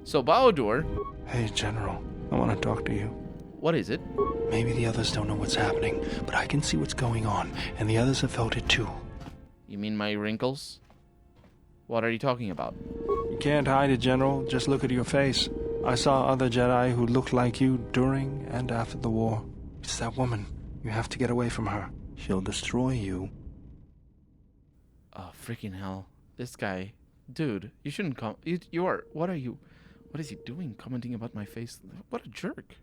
So, Baldur... Hey, General. I want to talk to you. What is it? Maybe the others don't know what's happening, but I can see what's going on, and the others have felt it too. You mean my wrinkles? What are you talking about? You can't hide it, General. Just look at your face. I saw other Jedi who looked like you during and after the war. It's that woman. You have to get away from her. She'll destroy you. Oh, freaking hell. This guy. Dude, you shouldn't come. You are. What are you? What is he doing commenting about my face? What a jerk.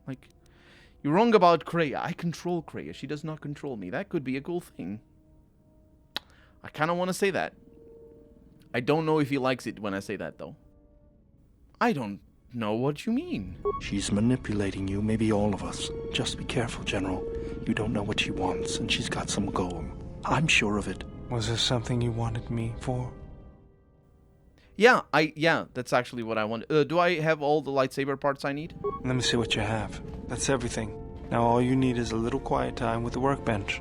Like, you're wrong about Kreia. I control Kreia. She does not control me. That could be a cool thing. I kind of want to say that. I don't know if he likes it when I say that, though. I don't know what you mean. She's manipulating you, maybe all of us. Just be careful, General. You don't know what she wants, and she's got some goal. I'm sure of it. Was there something you wanted me for? Yeah, that's actually what I want. Do I have all the lightsaber parts I need? Let me see what you have. That's everything. Now all you need is a little quiet time with the workbench.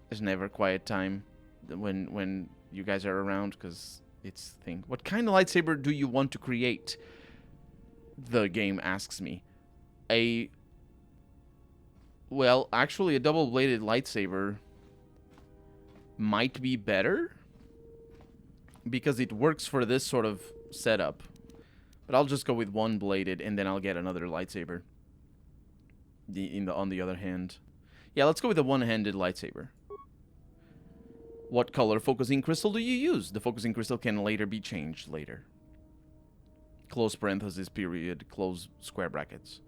There's never quiet time when you guys are around, because it's the thing. What kind of lightsaber do you want to create? The game asks me. Well, actually, a double-bladed lightsaber might be better, because it works for this sort of setup. But I'll just go with one-bladed, and then I'll get another lightsaber. On the other hand. Yeah, let's go with a one-handed lightsaber. What color focusing crystal do you use? The focusing crystal can later be changed later. Close parenthesis, period, close square brackets.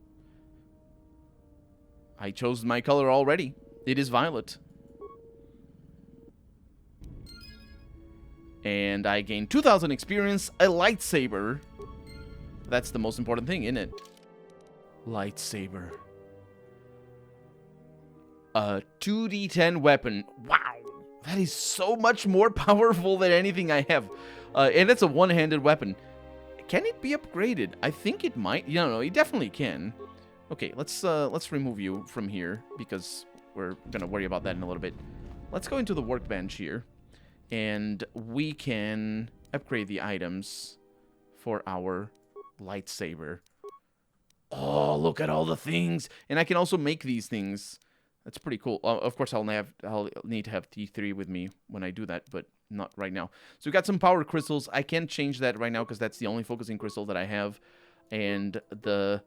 I chose my color already. It is violet. And I gained 2,000 experience, a lightsaber. That's the most important thing, isn't it? Lightsaber. A 2d10 weapon. Wow. That is so much more powerful than anything I have. And it's a one-handed weapon. Can it be upgraded? I think it might. No, it definitely can. Okay, let's remove you from here, because we're going to worry about that in a little bit. Let's go into the workbench here. And we can upgrade the items for our lightsaber. Oh, look at all the things. And I can also make these things. That's pretty cool. Of course, I'll need to have T3 with me when I do that, but not right now. So we got some power crystals. I can't change that right now because that's the only focusing crystal that I have. And the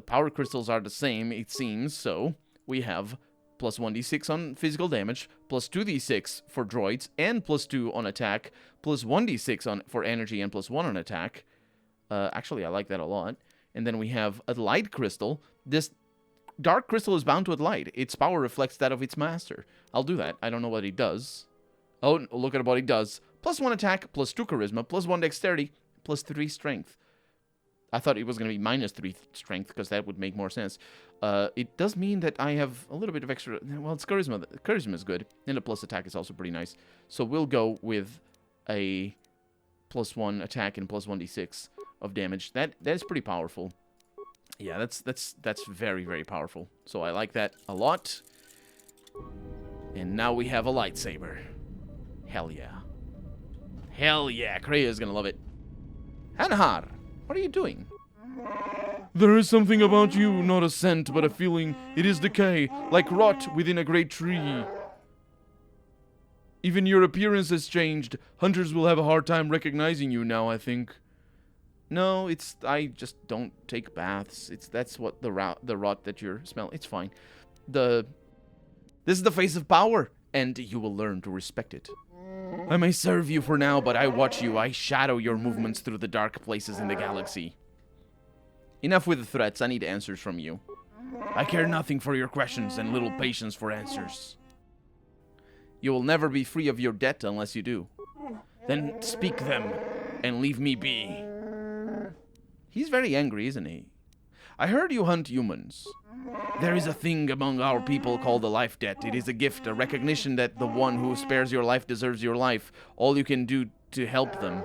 power crystals are the same, it seems. So we have plus 1d6 on physical damage, plus 2d6 for droids, and plus 2 on attack, plus 1d6 for energy, and plus 1 on attack. Actually, I like that a lot. And then we have a light crystal. This dark crystal is bound to a light. Its power reflects that of its master. I'll do that. I don't know what he does. Oh, look at what he does. Plus 1 attack, plus 2 charisma, plus 1 dexterity, plus 3 strength. I thought it was going to be minus 3 strength, because that would make more sense. It does mean that I have a little bit of extra... Well, it's charisma. Charisma is good. And a plus attack is also pretty nice. So we'll go with a plus 1 attack and plus 1d6 of damage. That is pretty powerful. Yeah, that's very, very powerful. So I like that a lot. And now we have a lightsaber. Hell yeah. Hell yeah. Kreia is going to love it. Hanhar, what are you doing? There is something about you, not a scent, but a feeling. It is decay, like rot within a great tree. Even your appearance has changed. Hunters will have a hard time recognizing you now, I think. No, I just don't take baths. That's what the rot that you're smelling. It's fine. This is the face of power, and you will learn to respect it. I may serve you for now, but I watch you. I shadow your movements through the dark places in the galaxy. Enough with the threats. I need answers from you. I care nothing for your questions and little patience for answers. You will never be free of your debt unless you do. Then speak them and leave me be. He's very angry, isn't he? I heard you hunt humans. There is a thing among our people called a life debt. It is a gift, a recognition that the one who spares your life deserves your life. All you can do to help them.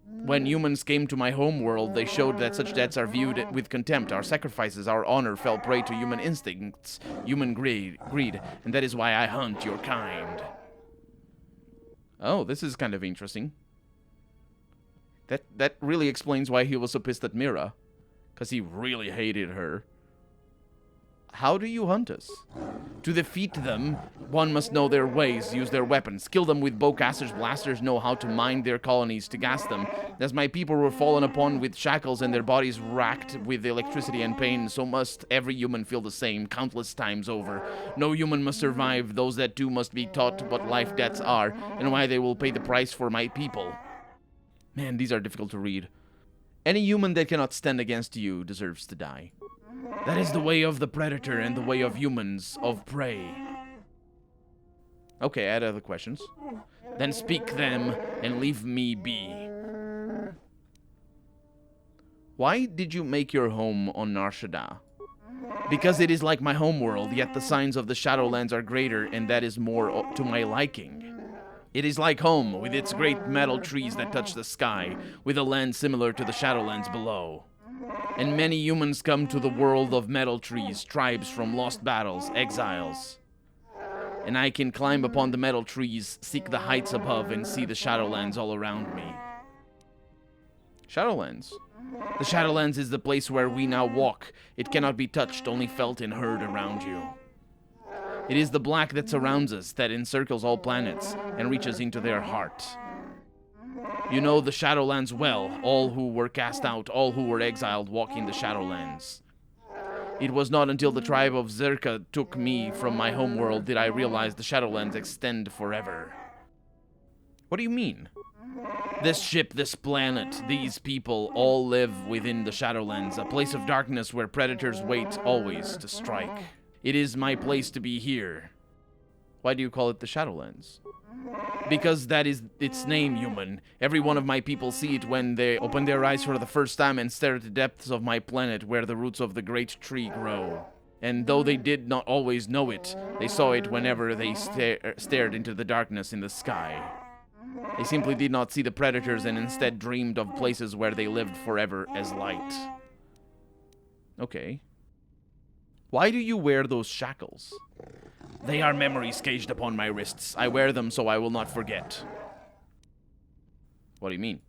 When humans came to my home world, they showed that such debts are viewed with contempt. Our sacrifices, our honor fell prey to human instincts, human greed, and that is why I hunt your kind. Oh, this is kind of interesting. That really explains why he was so pissed at Mira. Because he really hated her. How do you hunt us? To defeat them, one must know their ways, use their weapons, kill them with bowcasters, blasters, know how to mine their colonies to gas them. As my people were fallen upon with shackles and their bodies racked with electricity and pain, so must every human feel the same, countless times over. No human must survive, those that do must be taught what life debts are, and why they will pay the price for my people. Man, these are difficult to read. Any human that cannot stand against you deserves to die. That is the way of the predator and the way of humans, of prey. Okay, I had other questions. Then speak them and leave me be. Why did you make your home on Nar Shaddaa? Because it is like my home world, yet the signs of the Shadowlands are greater, and that is more to my liking. It is like home, with its great metal trees that touch the sky, with a land similar to the Shadowlands below. And many humans come to the world of metal trees, tribes from lost battles, exiles. And I can climb upon the metal trees, seek the heights above, and see the Shadowlands all around me. Shadowlands? The Shadowlands is the place where we now walk. It cannot be touched, only felt and heard around you. It is the black that surrounds us, that encircles all planets, and reaches into their heart. You know the Shadowlands well. All who were cast out, all who were exiled, walk in the Shadowlands. It was not until the tribe of Zerka took me from my homeworld did I realize the Shadowlands extend forever. What do you mean? This ship, this planet, these people all live within the Shadowlands, a place of darkness where predators wait always to strike. It is my place to be here. Why do you call it the Shadowlands? Because that is its name, human. Every one of my people see it when they open their eyes for the first time and stare at the depths of my planet where the roots of the great tree grow. And though they did not always know it, they saw it whenever they stared into the darkness in the sky. They simply did not see the predators and instead dreamed of places where they lived forever as light. Okay. Why do you wear those shackles? They are memories caged upon my wrists. I wear them so I will not forget. What do you mean?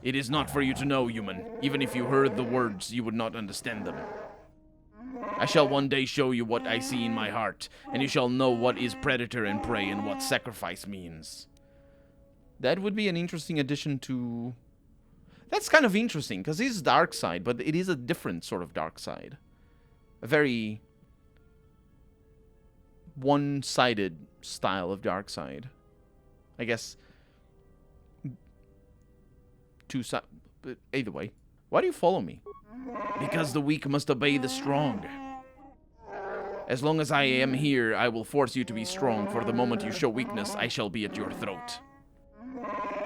It is not for you to know, human. Even if you heard the words, you would not understand them. I shall one day show you what I see in my heart, and you shall know what is predator and prey and what sacrifice means. That would be an interesting addition to... That's kind of interesting, because it is dark side, but it is a different sort of dark side. A very one-sided style of dark side. I guess two-sided, but either way. Why do you follow me? Because the weak must obey the strong. As long as I am here, I will force you to be strong, for the moment you show weakness, I shall be at your throat.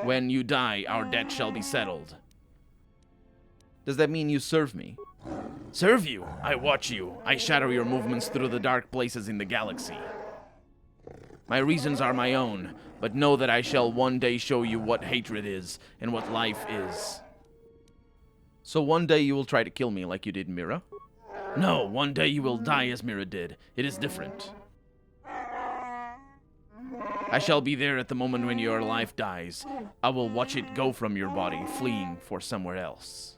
When you die, our debt shall be settled. Does that mean you serve me? Serve you? I watch you. I shadow your movements through the dark places in the galaxy. My reasons are my own, but know that I shall one day show you what hatred is and what life is. So one day you will try to kill me like you did Mira? No, one day you will die as Mira did. It is different. I shall be there at the moment when your life dies. I will watch it go from your body, fleeing for somewhere else.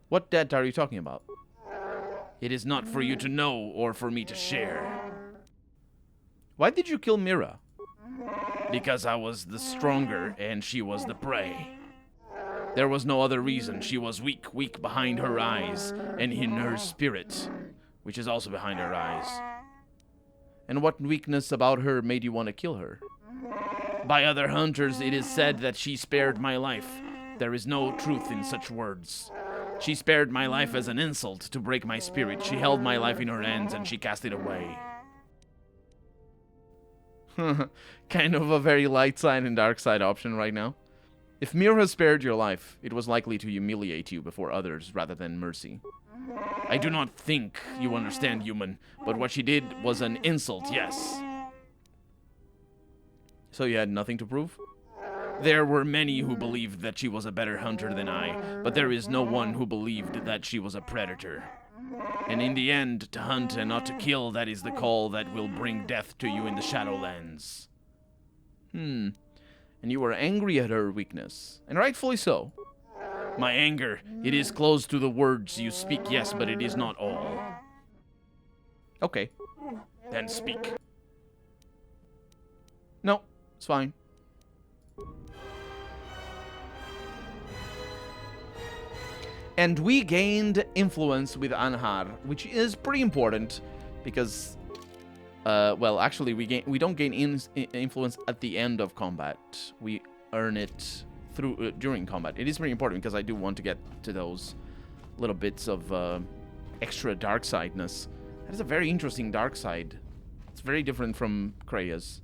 What debt are you talking about? It is not for you to know or for me to share. Why did you kill Mira? Because I was the stronger and she was the prey. There was no other reason. She was weak behind her eyes and in her spirit, which is also behind her eyes. And what weakness about her made you want to kill her? By other hunters, it is said that she spared my life. There is no truth in such words. She spared my life as an insult to break my spirit. She held my life in her hands and she cast it away. Kind of a very light side and dark side option right now. If Mira spared your life, it was likely to humiliate you before others rather than mercy. I do not think you understand, human, but what she did was an insult, yes. So you had nothing to prove? There were many who believed that she was a better hunter than I, but there is no one who believed that she was a predator. And in the end, to hunt and not to kill, that is the call that will bring death to you in the Shadowlands. and you are angry at her weakness, and rightfully so. My anger, it is close to the words you speak, yes, but it is not all. Okay, then speak. No, it's fine. And we gained influence with Anhar, which is pretty important because, well, actually, we don't gain influence at the end of combat. We earn it through during combat. It is pretty important because I do want to get to those little bits of extra dark sideness. That is a very interesting dark side. It's very different from Krea's,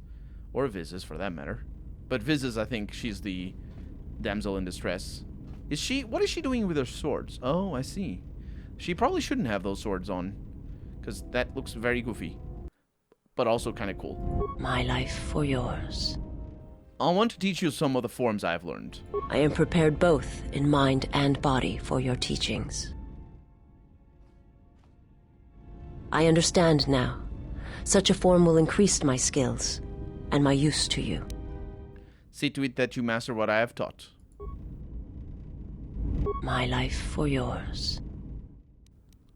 or Viz's for that matter. But Viz's, I think she's the damsel in distress. Is she? What is she doing with her swords? Oh, I see. She probably shouldn't have those swords on, because that looks very goofy, but also kind of cool. My life for yours. I want to teach you some of the forms I've learned. I am prepared both in mind and body for your teachings. I understand now. Such a form will increase my skills and my use to you. See to it that you master what I have taught. My life for yours.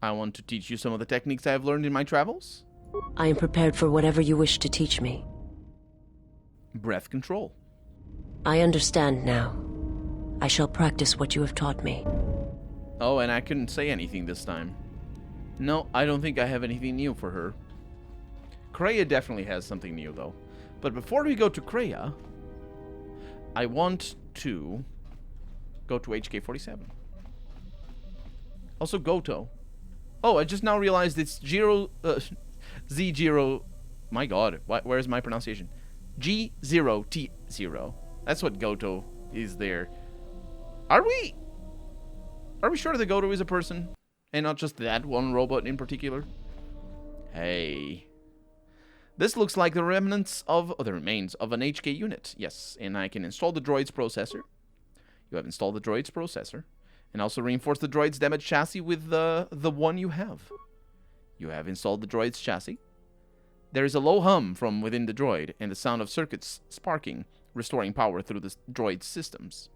I want to teach you some of the techniques I've learned in my travels. I am prepared for whatever you wish to teach me. Breath control. I understand now. I shall practice what you have taught me. Oh, and I couldn't say anything this time. No, I don't think I have anything new for her. Krea definitely has something new, though. But before we go to Krea, I want to go to HK-47. Also, Goto. Oh, I just now realized it's Z0... My god, where's my pronunciation? G0T0. That's what Goto is there. Are we sure that Goto is a person? And not just that one robot in particular? Hey. This looks like the remains of an HK unit. Yes, and I can install the droid's processor. You have installed the droid's processor. And also reinforce the droid's damaged chassis with the one you have. You have installed the droid's chassis. There is a low hum from within the droid, and the sound of circuits sparking, restoring power through the droid's systems.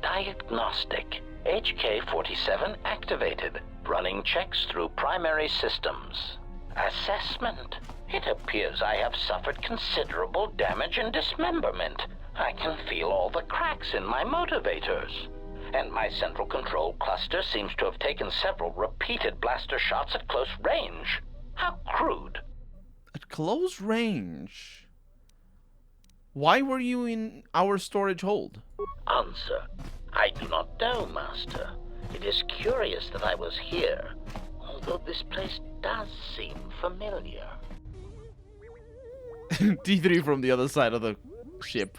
Diagnostic. HK-47 activated. Running checks through primary systems. Assessment. It appears I have suffered considerable damage and dismemberment. I can feel all the cracks in my motivators. And my central control cluster seems to have taken several repeated blaster shots at close range. How crude. At close range? Why were you in our storage hold? Answer. I do not know, Master. It is curious that I was here, although this place does seem familiar. T3 from the other side of the ship.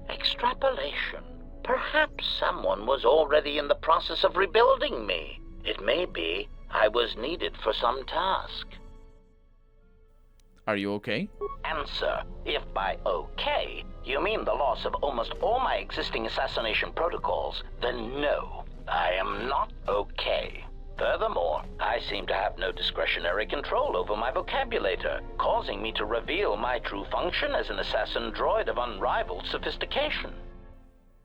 Extrapolation. Perhaps someone was already in the process of rebuilding me. It may be I was needed for some task. Are you okay? Answer. If by okay you mean the loss of almost all my existing assassination protocols, then no, I am not okay. Furthermore, I seem to have no discretionary control over my vocabulator, causing me to reveal my true function as an assassin droid of unrivaled sophistication.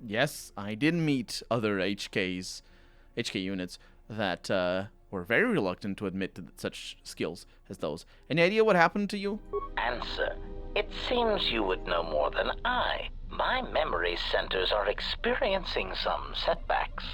Yes, I did meet other HK units that were very reluctant to admit to such skills as those. Any idea what happened to you? Answer. It seems you would know more than I. My memory centers are experiencing some setbacks.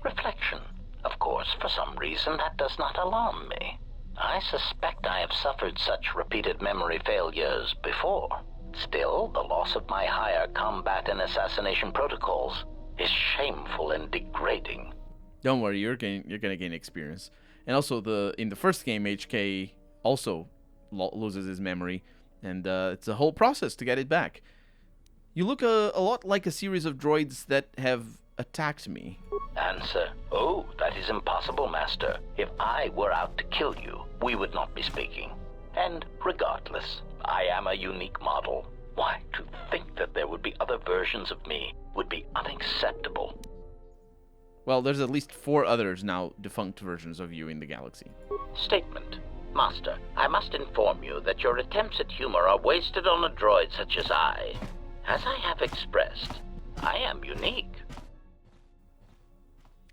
Reflection. Of course, for some reason, that does not alarm me. I suspect I have suffered such repeated memory failures before. Still, the loss of my higher combat and assassination protocols is shameful and degrading. Don't worry, you're gonna gain experience. And also, in the first game, HK also loses his memory, and it's a whole process to get it back. You look a lot like a series of droids that have attacked me. Answer. Oh, that is impossible, Master. If I were out to kill you, we would not be speaking. And regardless, I am a unique model. Why, to think that there would be other versions of me would be unacceptable. Well, there's at least 4 others now defunct versions of you in the galaxy. Statement. Master, I must inform you that your attempts at humor are wasted on a droid such as I. As I have expressed, I am unique.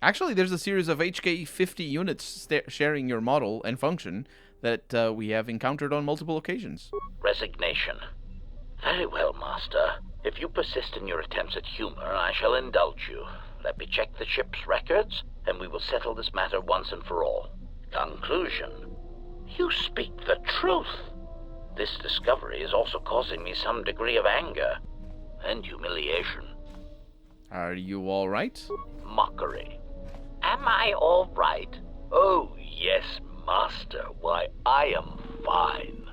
Actually, there's a series of HK-50 units sharing your model and function that we have encountered on multiple occasions. Resignation. Very well, Master. If you persist in your attempts at humor, I shall indulge you. Let me check the ship's records, and we will settle this matter once and for all. Conclusion. You speak the truth. This discovery is also causing me some degree of anger and humiliation. Are you all right? Mockery. Am I all right? Oh, yes, Master. Why, I am fine.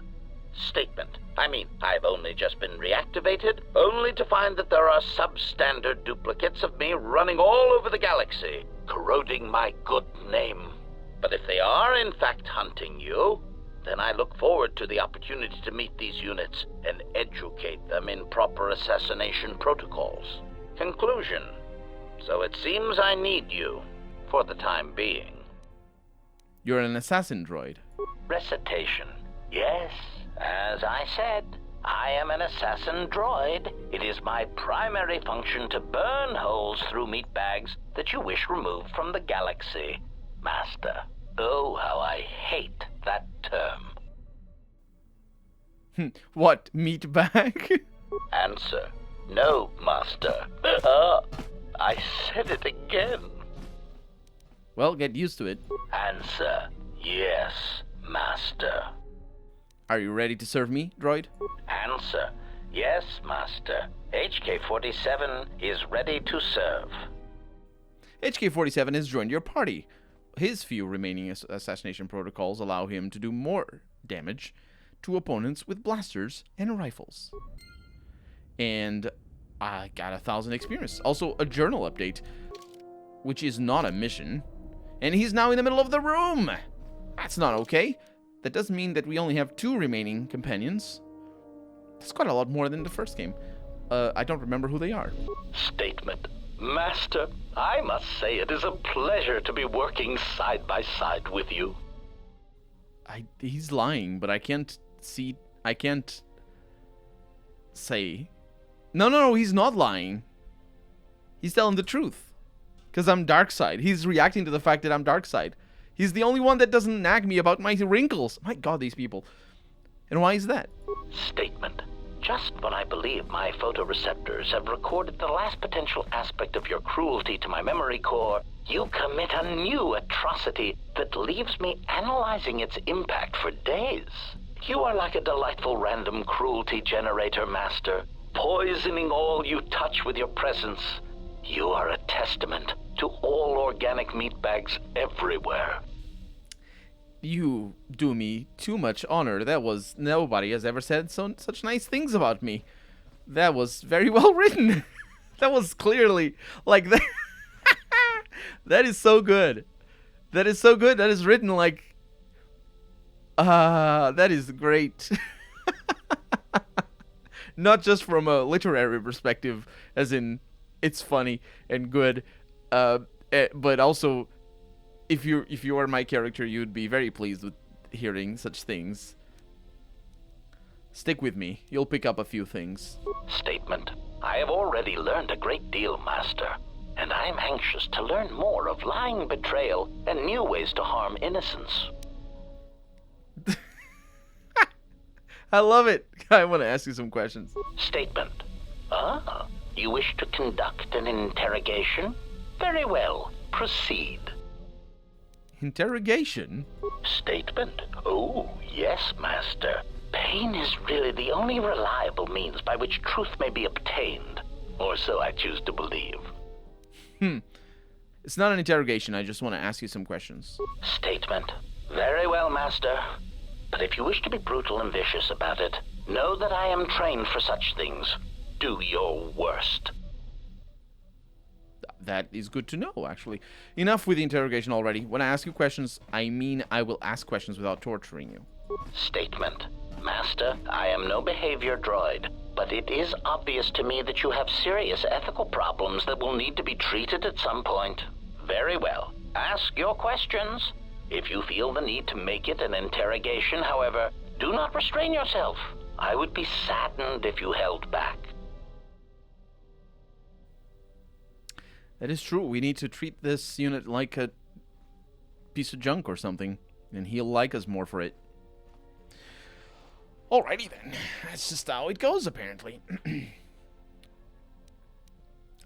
Statement. I've only just been reactivated, only to find that there are substandard duplicates of me running all over the galaxy, corroding my good name. But if they are in fact hunting you, then I look forward to the opportunity to meet these units and educate them in proper assassination protocols. Conclusion. So it seems I need you, for the time being. You're an assassin droid. Recitation. Yes, as I said, I am an assassin droid. It is my primary function to burn holes through meat bags that you wish removed from the galaxy, Master. Oh, how I hate that term. What, meat bag? Answer. No, Master. I said it again. Well, get used to it. Answer. Yes, Master. Are you ready to serve me, droid? Answer. Yes, Master. HK-47 is ready to serve. HK-47 has joined your party. His few remaining assassination protocols allow him to do more damage to opponents with blasters and rifles. And I got 1,000 experience. Also, a journal update, which is not a mission. And he's now in the middle of the room. That's not okay. That does mean that we only have 2 remaining companions. That's quite a lot more than the first game. I don't remember who they are. Statement. Master, I must say it is a pleasure to be working side by side with you. He's lying, but I can't say. No, he's not lying. He's telling the truth. Because I'm dark side. He's reacting to the fact that I'm dark side. He's the only one that doesn't nag me about my wrinkles. My God, these people. And why is that? Statement. Just when I believe my photoreceptors have recorded the last potential aspect of your cruelty to my memory core, you commit a new atrocity that leaves me analyzing its impact for days. You are like a delightful random cruelty generator, Master, poisoning all you touch with your presence. You are a testament to all organic meat bags everywhere. You do me too much honor. Nobody has ever said such nice things about me. That was very well written. That was clearly like that. That is so good. That is so good. That is written like, that is great. Not just from a literary perspective, as in it's funny and good, but also if you are my character, you'd be very pleased with hearing such things. Stick with me. You'll pick up a few things. Statement. I have already learned a great deal, Master, and I am anxious to learn more of lying, betrayal, and new ways to harm innocence. I love it. I want to ask you some questions. Statement. You wish to conduct an interrogation? Very well. Proceed. Interrogation? Statement. Oh, yes, Master. Pain is really the only reliable means by which truth may be obtained. Or so I choose to believe. It's not an interrogation. I just want to ask you some questions. Statement. Very well, Master. But if you wish to be brutal and vicious about it, know that I am trained for such things. Do your worst. That is good to know, actually. Enough with the interrogation already. When I ask you questions, I mean I will ask questions without torturing you. Statement. Master, I am no behavior droid, but it is obvious to me that you have serious ethical problems that will need to be treated at some point. Very well. Ask your questions. If you feel the need to make it an interrogation, however, do not restrain yourself. I would be saddened if you held back. That is true. We need to treat this unit like a piece of junk or something, and he'll like us more for it. Alrighty then. That's just how it goes, apparently.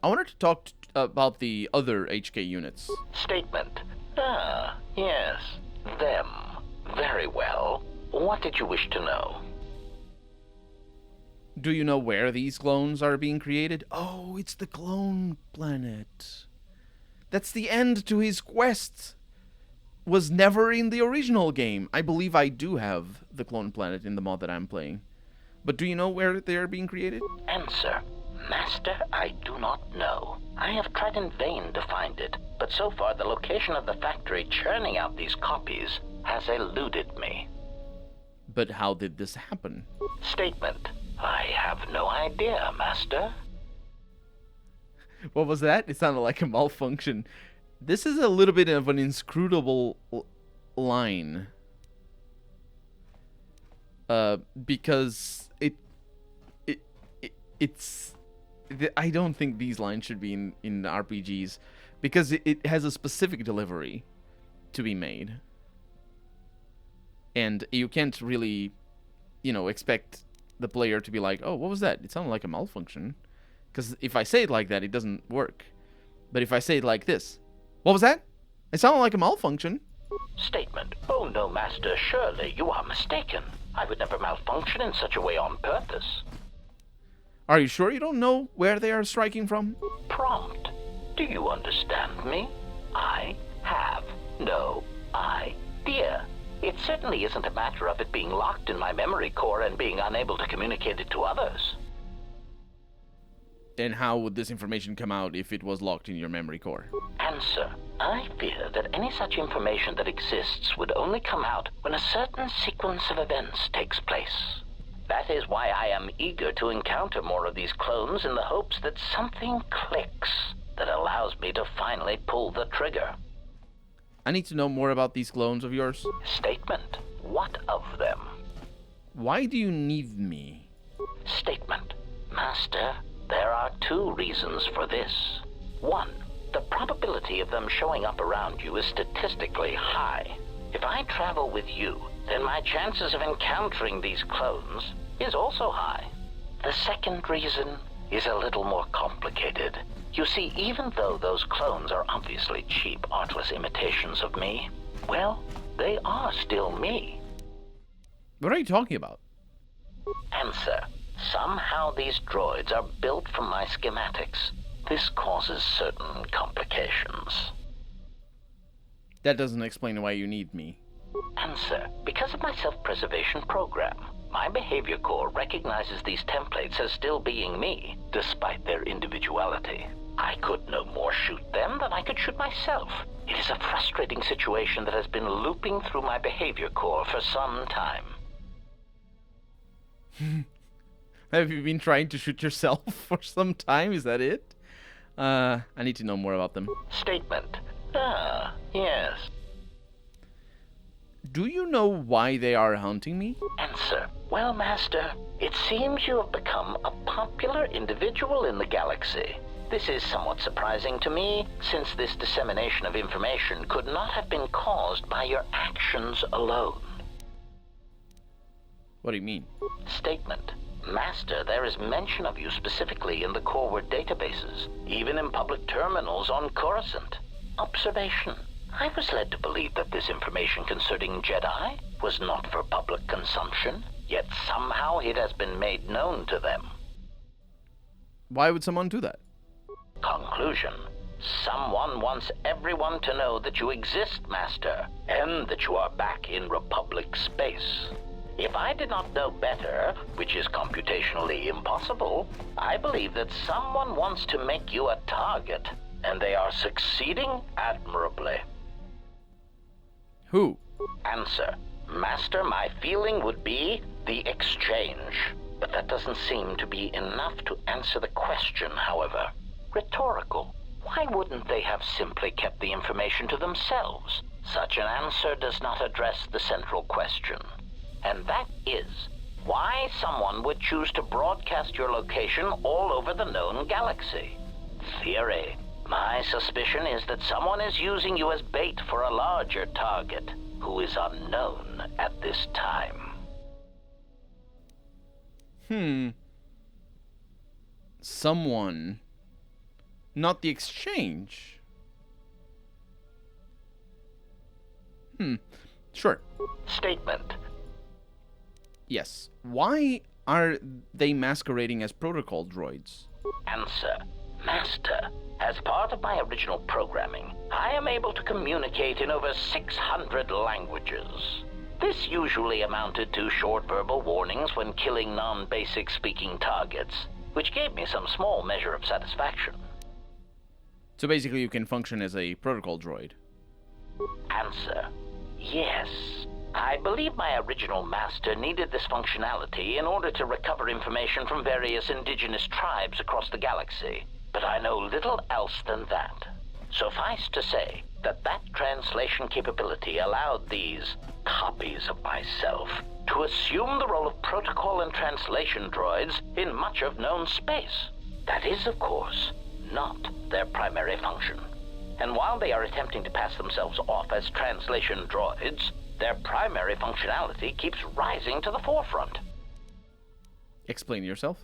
I wanted to talk about the other HK units. Statement. Ah, yes. Them. Very well. What did you wish to know? Do you know where these clones are being created? Oh, it's the clone planet. That's the end to his quest. Was never in the original game. I believe I do have the clone planet in the mod that I'm playing. But do you know where they are being created? Answer. Master, I do not know. I have tried in vain to find it, but so far the location of the factory churning out these copies has eluded me. But how did this happen? Statement. I have no idea, Master. What was that? It sounded like a malfunction. This is a little bit of an inscrutable line. Because it's... I don't think these lines should be in RPGs. Because it has a specific delivery to be made. And you can't really, expect the player to be like, oh, what was that? It sounded like a malfunction. Because if I say it like that, it doesn't work. But if I say it like this, what was that? It sounded like a malfunction. Statement. Oh no, Master, surely you are mistaken. I would never malfunction in such a way on purpose. Are you sure you don't know where they are striking from? Prompt. Do you understand me? I have no idea. It certainly isn't a matter of it being locked in my memory core and being unable to communicate it to others. And how would this information come out if it was locked in your memory core? Answer. I fear that any such information that exists would only come out when a certain sequence of events takes place. That is why I am eager to encounter more of these clones in the hopes that something clicks that allows me to finally pull the trigger. I need to know more about these clones of yours. Statement. What of them? Why do you need me? Statement. Master, there are two reasons for this. One, the probability of them showing up around you is statistically high. If I travel with you, then my chances of encountering these clones is also high. The second reason is a little more complicated. You see, even though those clones are obviously cheap, artless imitations of me, well, they are still me. What are you talking about? Answer. Somehow these droids are built from my schematics. This causes certain complications. That doesn't explain why you need me. Answer. Because of my self-preservation program, my behavior core recognizes these templates as still being me, despite their individuality. I could no more shoot them than I could shoot myself. It is a frustrating situation that has been looping through my behavior core for some time. Have you been trying to shoot yourself for some time? Is that it? I need to know more about them. Statement. Ah, yes. Do you know why they are hunting me? Answer. Well, Master, it seems you have become a popular individual in the galaxy. This is somewhat surprising to me, since this dissemination of information could not have been caused by your actions alone. What do you mean? Statement. Master, there is mention of you specifically in the Coreward databases, even in public terminals on Coruscant. Observation. I was led to believe that this information concerning Jedi was not for public consumption, yet somehow it has been made known to them. Why would someone do that? Conclusion. Someone wants everyone to know that you exist, Master, and that you are back in Republic space. If I did not know better, which is computationally impossible, I believe that someone wants to make you a target, and they are succeeding admirably. Who? Answer. Master, my feeling would be the exchange. But that doesn't seem to be enough to answer the question, however. Rhetorical. Why wouldn't they have simply kept the information to themselves? Such an answer does not address the central question. And that is, why someone would choose to broadcast your location all over the known galaxy. Theory. My suspicion is that someone is using you as bait for a larger target, who is unknown at this time. Someone. Not the exchange. Sure. Statement. Yes. Why are they masquerading as protocol droids? Answer. Master, as part of my original programming, I am able to communicate in over 600 languages. This usually amounted to short verbal warnings when killing non-basic speaking targets, which gave me some small measure of satisfaction. So basically you can function as a protocol droid. Answer. Yes. I believe my original master needed this functionality in order to recover information from various indigenous tribes across the galaxy, but I know little else than that. Suffice to say that translation capability allowed these copies of myself to assume the role of protocol and translation droids in much of known space. That is, of course, not their primary function. And while they are attempting to pass themselves off as translation droids, their primary functionality keeps rising to the forefront. Explain yourself.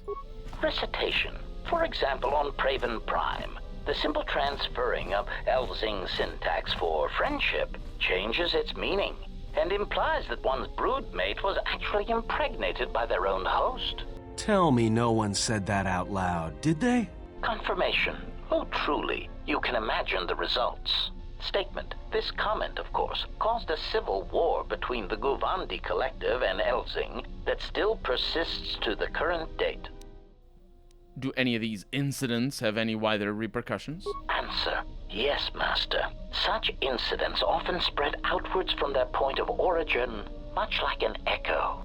Recitation. For example, on Praven Prime, the simple transferring of Elzing syntax for friendship changes its meaning and implies that one's broodmate was actually impregnated by their own host. Tell me no one said that out loud, did they? Confirmation. Oh, truly, you can imagine the results. Statement. This comment, of course, caused a civil war between the Guvandi Collective and Elzing that still persists to the current date. Do any of these incidents have any wider repercussions? Answer. Yes, Master. Such incidents often spread outwards from their point of origin, much like an echo.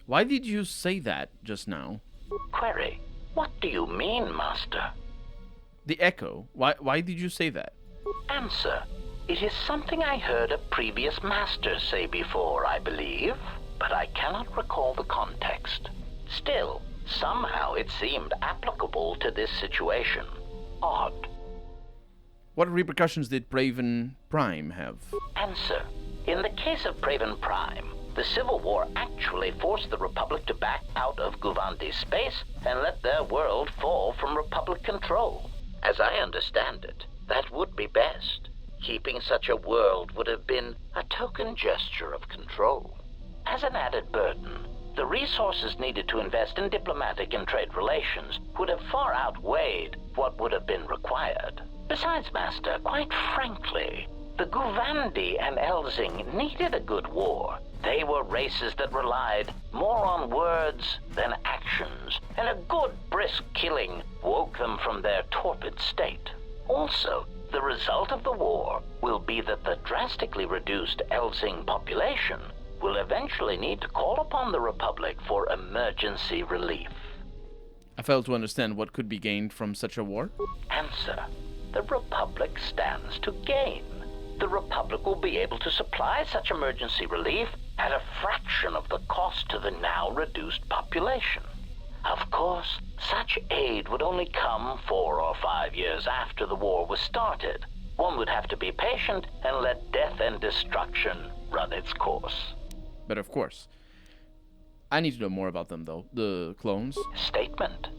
Why did you say that just now? Query. What do you mean, Master? The echo. Why did you say that? Answer. It is something I heard a previous master say before, I believe, but I cannot recall the context. Still, somehow it seemed applicable to this situation. Odd. What repercussions did Praven Prime have? Answer. In the case of Praven Prime, the Civil War actually forced the Republic to back out of Guvandi's space and let their world fall from Republic control. As I understand it, that would be best. Keeping such a world would have been a token gesture of control. As an added burden, the resources needed to invest in diplomatic and trade relations would have far outweighed what would have been required. Besides, Master, quite frankly, the Guvandi and Elzing needed a good war. They were races that relied more on words than actions, and a good brisk killing woke them from their torpid state. Also, the result of the war will be that the drastically reduced Elzing population will eventually need to call upon the Republic for emergency relief. I fail to understand what could be gained from such a war. Answer. The Republic stands to gain. The Republic will be able to supply such emergency relief at a fraction of the cost to the now reduced population. Of course, such aid would only come 4 or 5 years after the war was started. One would have to be patient and let death and destruction run its course. But of course. I need to know more about them, though. The clones. Statement.